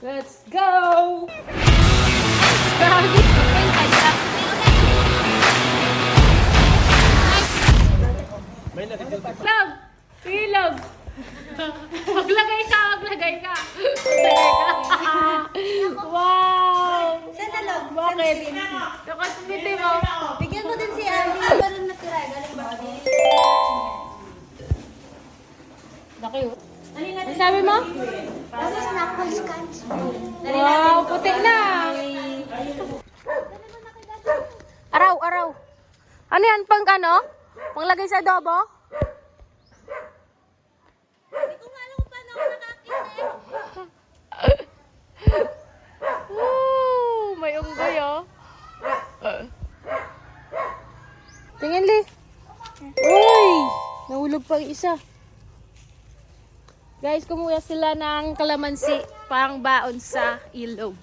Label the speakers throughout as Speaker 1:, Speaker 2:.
Speaker 1: Let's go! Log! Sige, Log! Maglagay ka! Maglagay ka! Wow!
Speaker 2: Saan na, Log?
Speaker 1: Bakit? Nakasumiti mo.
Speaker 2: Bigyan mo din si Ali. Meron natira. Galing ba kami?
Speaker 1: Laki oh. Ano sabi mo?
Speaker 2: Tapos knuckles candy.
Speaker 1: Wow, puti na! Araw, araw. Ano yan? Pang ano? Panglagay sa adobo?
Speaker 2: Hindi ko nga alam kung paano ako nakakita eh.
Speaker 1: Woo! May unggoy oh. Tingin, Li. Uy! Nahulog pa yung isa. Guys, kumuha sila ng kalamansi pang baon sa ilog.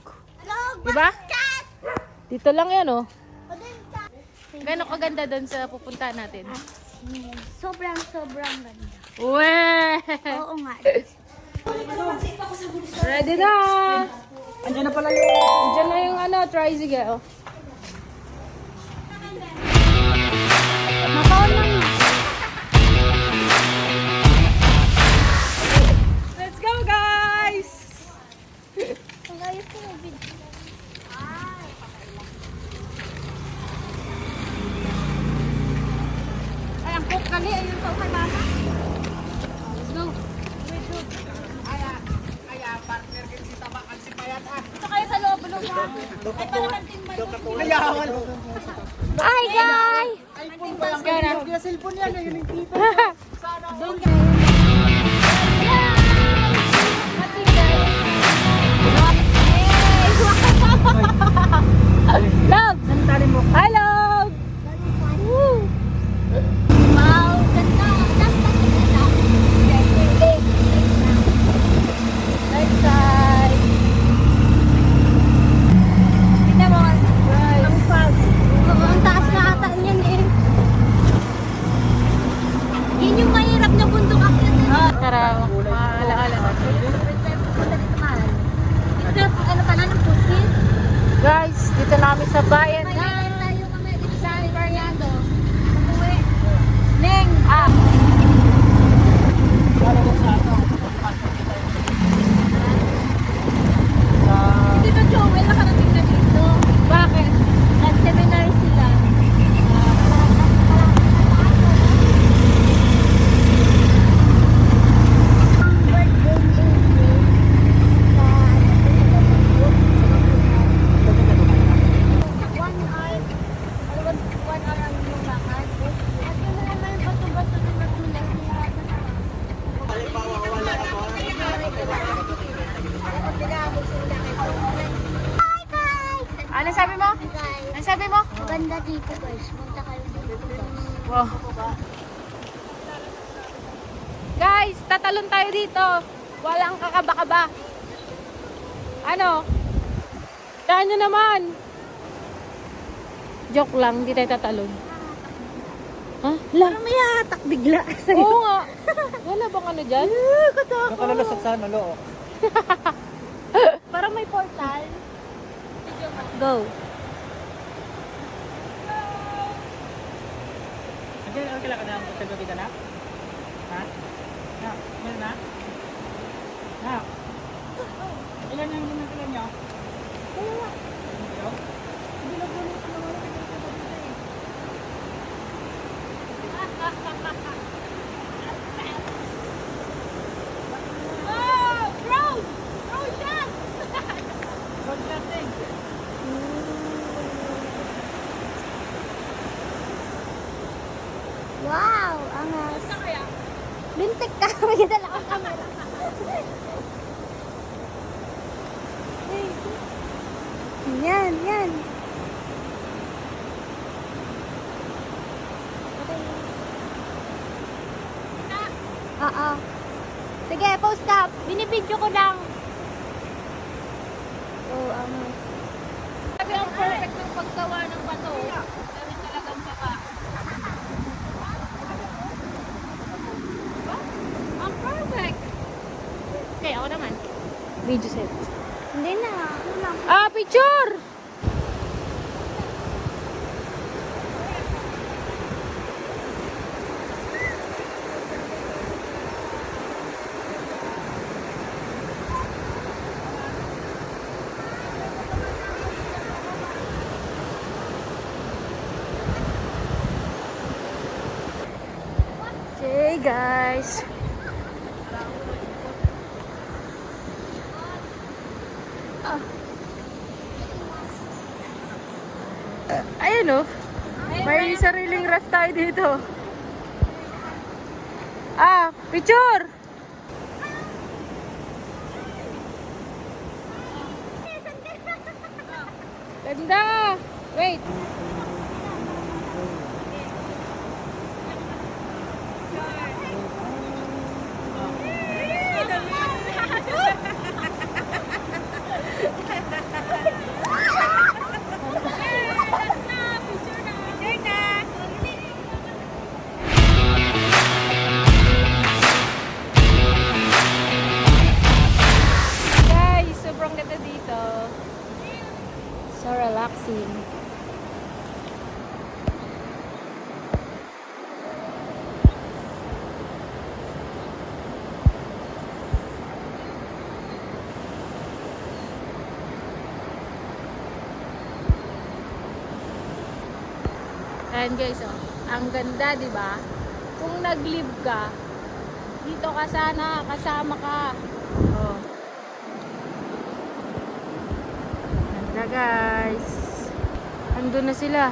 Speaker 2: Log!
Speaker 1: Diba? Dito lang yan oh. Gano'ng kaganda doon sa pupuntahan natin?
Speaker 2: Sobrang ganda.
Speaker 1: Uwe!
Speaker 2: Oo nga.
Speaker 1: Ready na!
Speaker 3: Andiyan na pala yung...
Speaker 1: Diyan na yung ano, tricycle. Oh. Nakaon lang. Let's go, guys!
Speaker 2: Ang ayos ko yung video.
Speaker 1: Ay, ang cook kali. Ayun pa kay mama. Let's go.
Speaker 3: partner din si Tabakan si Payat ah.
Speaker 2: Ito kayo sa loob, Log. Ay, parang timba yun.
Speaker 3: Kayawan.
Speaker 1: Hi, guys!
Speaker 3: iPhone pa lang kaya. Kaya cellphone yan. Yun yung tito.
Speaker 1: Doon Log! Hi, Log! Woo!
Speaker 2: Wow, ganda.
Speaker 1: Right side.
Speaker 2: Kita mo,
Speaker 1: Right.
Speaker 2: ang fast. Oo, ang taas na ata niyan eh. Yun yung mahirap na bundok akyat na.
Speaker 1: Ah, tara. Maalaala natin.
Speaker 2: Ito, ano pala ng pusit?
Speaker 1: Guys, dito na kami sa bayan
Speaker 2: May
Speaker 1: na
Speaker 2: ilan tayo kami dito sa Variado.
Speaker 1: Ning. Ah.
Speaker 2: Dito, Joel, nakarating na dito.
Speaker 1: Bakit?
Speaker 2: Nag-seminar sila. One hour ang inyong lakad. At yun na naman yung bato-bato na matulad. Hi guys!
Speaker 1: Ano sabi mo?
Speaker 2: Guys,
Speaker 1: Ano sabi mo?
Speaker 2: maganda dito guys. Punta kayo dito guys.
Speaker 1: Wow. Guys, tatalon tayo dito. Walang kakaba-kaba. Ano? Daan nyo naman. Joke lang, hindi tayo tatalon. Ha? La?
Speaker 2: May hatak bigla.
Speaker 1: Oo nga. Wala bang ano dyan?
Speaker 3: Nakalalasag sa nalo.
Speaker 2: Parang may portal.
Speaker 1: Go.
Speaker 3: Andiyan ang kailangan na sa gabi ka na? Ha? Na, meron na? Na. Ilan yung ginagawa niyo? Dalawa.
Speaker 2: Oh! Road! Road shot!
Speaker 3: Good landing.
Speaker 2: Wow! Angas. Lintik ka. May dala kang camera. Yan, yan. Oo. Sige, post ka. Binibidyo ko lang. Oh, angas.
Speaker 1: Sabi ang perfect ng paggawa ng bato. Sabi talagang saka. Ang perfect. Okay, ako naman. Video set.
Speaker 2: Hindi na.
Speaker 1: Ah, picture! Okay, guys. Ayun oh. May sariling ref tayo dito. Ah, picture! Ganda! Wait. Guys, sobrang ganda dito. So relaxing. Ayan guys, oh. Ang ganda, di ba? Kung nag-live ka, dito ka sana, kasama ka. Oh. Ganda guys. Andun na sila.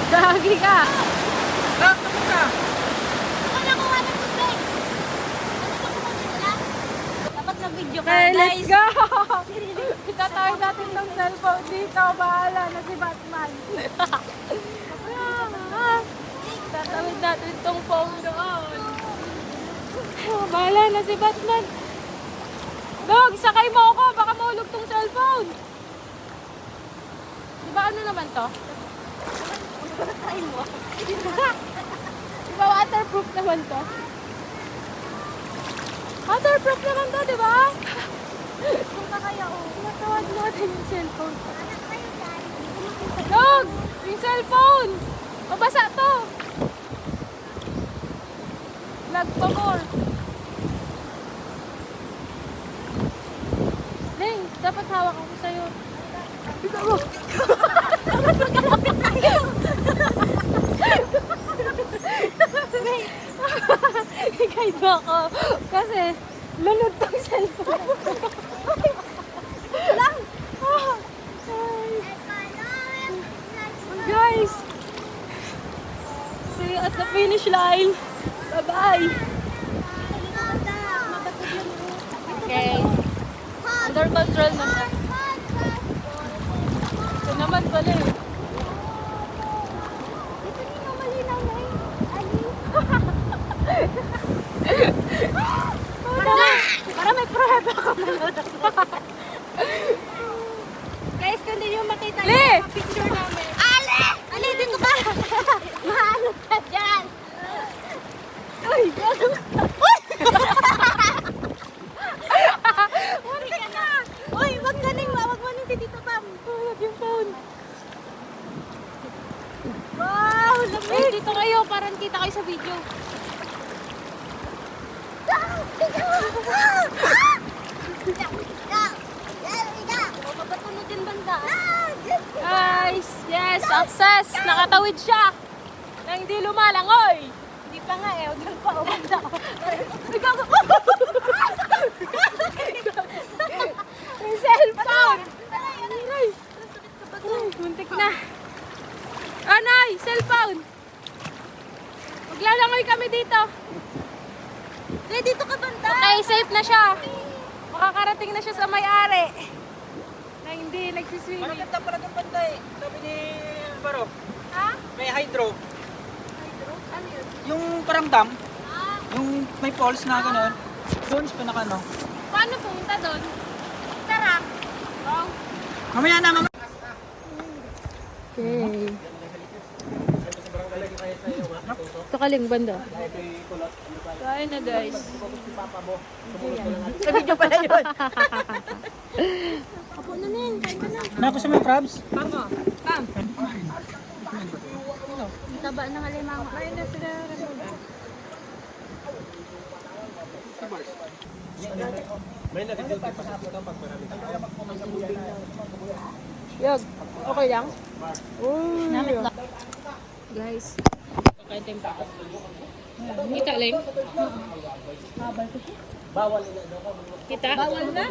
Speaker 1: Gagi ka!
Speaker 3: Tapos na!
Speaker 2: Dapat na-video ka,
Speaker 1: Okay, let's
Speaker 2: guys.
Speaker 1: go! Itatawid natin ng cellphone dito. Bahala na si Batman. Itatawid natin tong phone doon. Bahala na si Batman. Dog, sakay mo ako. Baka mahulog tong cellphone. Di ba ano naman to? Di ba waterproof naman to? Waterproof naman to, di ba?
Speaker 2: Kung ka kaya, oh.
Speaker 1: Natawad natin yung cellphone.
Speaker 2: Anak kayo dyan.
Speaker 1: Dog! Yung cellphone! Mabasa to! Vlog pa more. Ling, dapat hawak ako sa'yo. Ikaw mo! Ikay ba ako? Kasi lunod tong cellphone. Lang! Guys! See you at the finish line. Bye-bye! Okay. Under control na siya. Ito naman pala eh.
Speaker 2: Dito hindi mo malinaw na eh.
Speaker 1: Para may prueba ka manood.
Speaker 2: Guys, kung hindi nyo makita
Speaker 1: Le!
Speaker 2: yung picture namin. Ale! Ale, dito ka! Mahalot ka dyan!
Speaker 1: Uy!
Speaker 2: Uri ka na! Uy, wag galing mo. Wag mo nang si Tito Pam.
Speaker 1: Huwag yung phone.
Speaker 2: Wow, lamig!
Speaker 1: Eh, dito kayo. Parang kita kayo sa video.
Speaker 2: Mabatunod din banda.
Speaker 1: Guys, yes, success! Nakatawid siya. Na hindi lumalangoy.
Speaker 2: Hindi pa nga eh. Huwag lang pa. Banda.
Speaker 1: Ikaw yung cellphone! Aray! Ay, muntik na. Anay, cellphone! Maglalangoy kami dito.
Speaker 2: Dito ka banda.
Speaker 1: Okay, safe na siya. Makakarating na siya sa may-ari. Na hindi
Speaker 3: Parang
Speaker 1: nagsiswimming.
Speaker 3: ganda pala ng banda eh. Sabi ni Baro,
Speaker 2: Ha?
Speaker 3: may hydro.
Speaker 2: Ano yun?
Speaker 3: parang dam. Yung may falls na gano'n. Doon sa pinaka ano.
Speaker 1: Paano pumunta doon?
Speaker 2: Tara.
Speaker 1: Oh.
Speaker 3: Mamaya na, mamaya.
Speaker 1: Okay. Sa kaling banda. Kain na guys.
Speaker 2: Sa video pala yun. Apo na nin. Kain na na.
Speaker 3: Nako sa mga crabs.
Speaker 1: Pamo. Pam.
Speaker 2: Ang taba ng alimang.
Speaker 1: Kain na sila. Yog. Okay lang? Uy. Guys. Kakain tayong takas. Kita lang? Kita? Bawal na?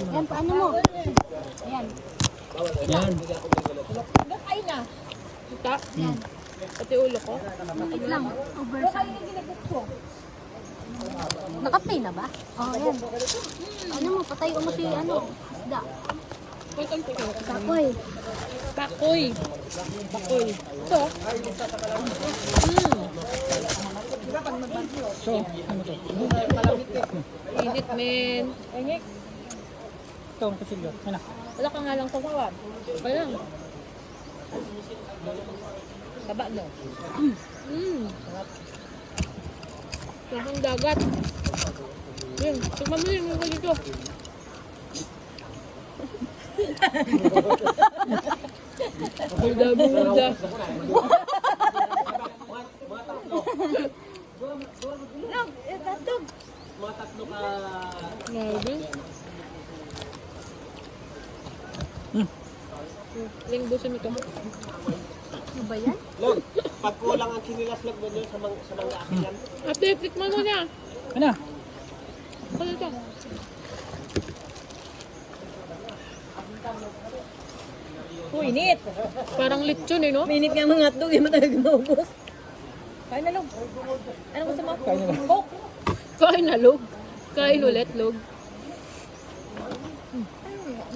Speaker 2: Yan, paano mo? Ayan.
Speaker 3: Yan.
Speaker 2: Kain na.
Speaker 1: Kita? Pati ulo ko.
Speaker 2: Wait lang. Oversize. Naka-play na ba? Oo, yan. Ano mo, patay mo si ano? Isda. Takoy.
Speaker 1: Bakoy. Bakoy. Ito.
Speaker 3: So, ano to?
Speaker 1: Init, men. Engik.
Speaker 3: Ito ang kusilyo. Ano?
Speaker 1: Wala ka nga lang sa sawab. Okay lang. Taba, no? Sarap dagat. Yun, tignan mo yun yung dito. Buda-buda.
Speaker 2: Tatog.
Speaker 1: Grabe. Lingbusin mo ito.
Speaker 2: Ano ba yan?
Speaker 4: Log, pag kulang ang sinilas log mo doon sa mga akin yan.
Speaker 1: Ate, tikman mo niya.
Speaker 3: Ano?
Speaker 1: Ano ito?
Speaker 2: Init.
Speaker 1: Parang lechon eh, no?
Speaker 2: Minit nga mga hotdog, yung matagal maubos. Kain na, Log. Ano gusto mo?
Speaker 3: Kain na.
Speaker 2: Coke.
Speaker 1: Kain na, log. Kain ulit, log.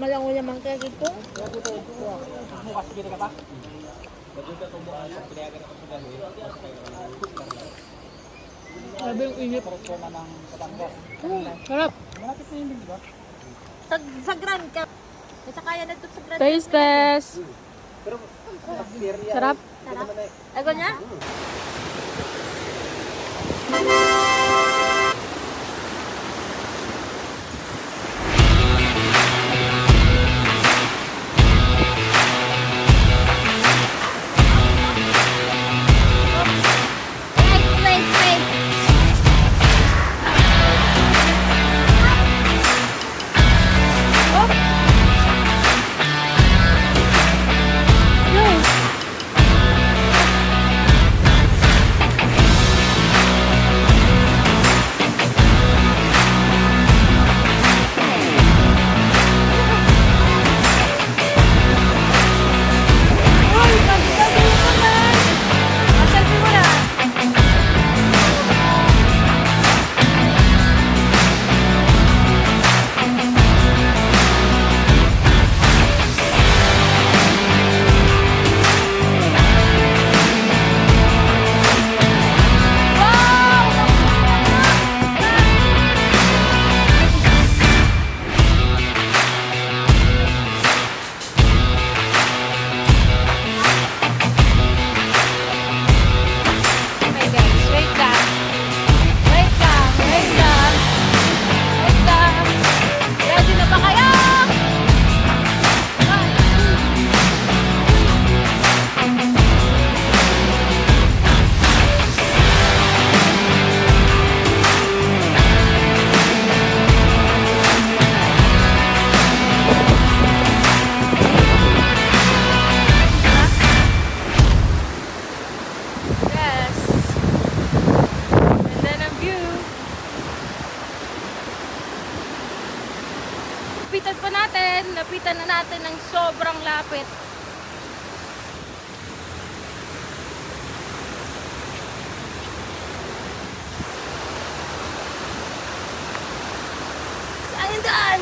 Speaker 2: Malango naman kaya dito.
Speaker 3: Bukas gini ka pa?
Speaker 1: Grabe yung init.
Speaker 3: Puma ng Batangas.
Speaker 1: Sarap.
Speaker 3: Malapit na yun din, di ba?
Speaker 2: Sa Grand ka. Kasi kaya na ito sa Grand.
Speaker 1: Taste test. Sarap.
Speaker 2: Sarap. Ako niya? Wait.
Speaker 1: lapitan pa natin. Lapitan na natin ng sobrang lapit. Saan yun daan?